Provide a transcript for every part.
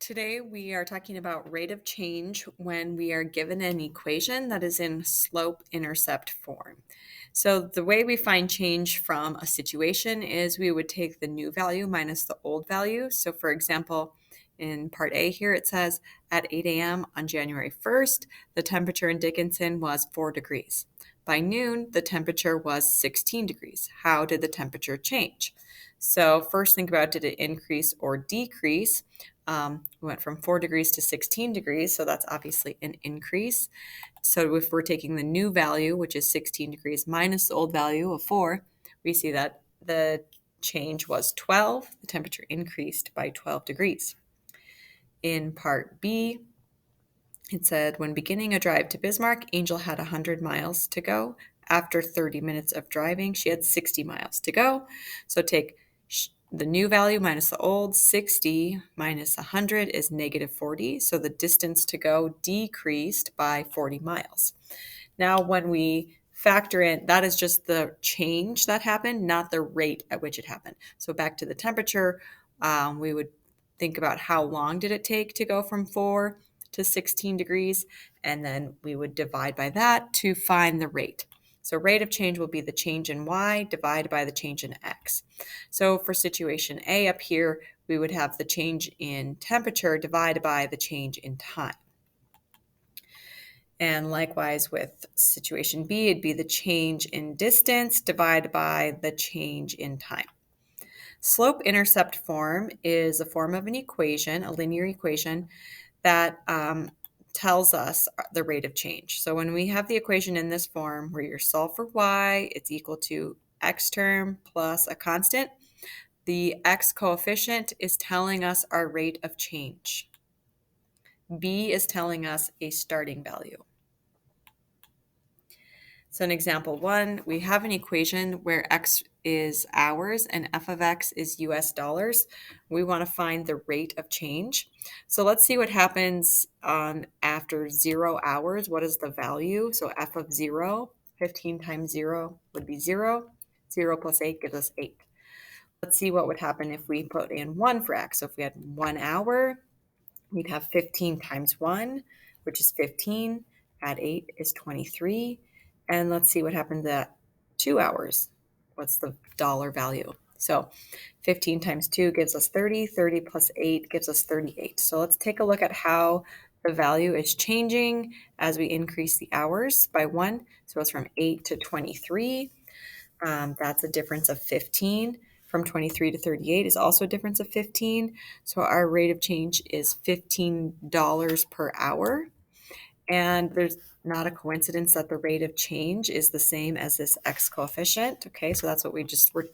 Today we are talking about rate of change when we are given an equation that is in slope-intercept form. So the way we find change from a situation is we would take the new value minus the old value. So for example, in part A here it says at 8 a.m. on January 1st, the temperature in Dickinson was 4 degrees. By noon, the temperature was 16 degrees. How did the temperature change? So first think about, did it increase or decrease? We went from 4 degrees to 16 degrees, so that's obviously an increase. So if we're taking the new value, which is 16 degrees minus the old value of 4, we see that the change was 12. The temperature increased by 12 degrees. In part B, it said, when beginning a drive to Bismarck, Angel had 100 miles to go. After 30 minutes of driving, she had 60 miles to go. So take the new value minus the old. 60 minus 100 is negative 40. So the distance to go decreased by 40 miles. Now, when we factor in, that is just the change that happened, not the rate at which it happened. So back to the temperature, we would think about how long did it take to go from 4 to 16 degrees, and then we would divide by that to find the rate. So rate of change will be the change in y divided by the change in x. So for situation A up here, we would have the change in temperature divided by the change in time. And likewise with situation B, it'd be the change in distance divided by the change in time. Slope-intercept form is a form of an equation, a linear equation, that tells us the rate of change. So when we have the equation in this form where you solve for y, it's equal to x term plus a constant, the x coefficient is telling us our rate of change. B is telling us a starting value. So in example 1, we have an equation where x is hours and f of x is US dollars. We want to find the rate of change. So let's see what happens after 0 hours. What is the value? So f of 0, 15 times 0 would be 0. 0 plus 8 gives us 8. Let's see what would happen if we put in 1 for x. So if we had 1 hour, we'd have 15 times 1, which is 15. Add 8 is 23. And let's see what happens at 2 hours. What's the dollar value? So 15 times 2 gives us 30. 30 plus 8 gives us 38. So let's take a look at how the value is changing as we increase the hours by 1. So it's from 8 to 23. That's a difference of 15. From 23 to 38 is also a difference of 15. So our rate of change is $15 per hour. And there's not a coincidence that the rate of change is the same as this x coefficient. Okay, so that's what we just were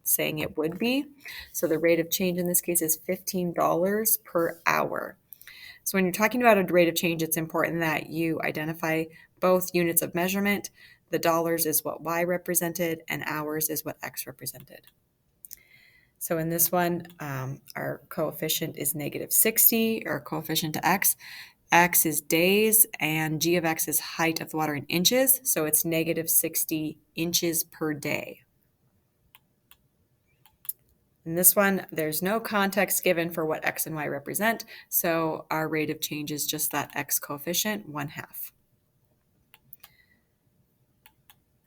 saying it would be. So the rate of change in this case is $15 per hour. So when you're talking about a rate of change, it's important that you identify both units of measurement. The dollars is what y represented, and hours is what x represented. So in this one, our coefficient is negative 60, our coefficient to x. X is days, and g of x is height of the water in inches, so it's negative 60 inches per day. In this one, there's no context given for what x and y represent, so our rate of change is just that x coefficient, 1/2.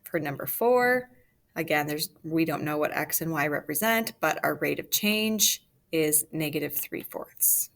For number 4, again, we don't know what x and y represent, but our rate of change is negative 3/4.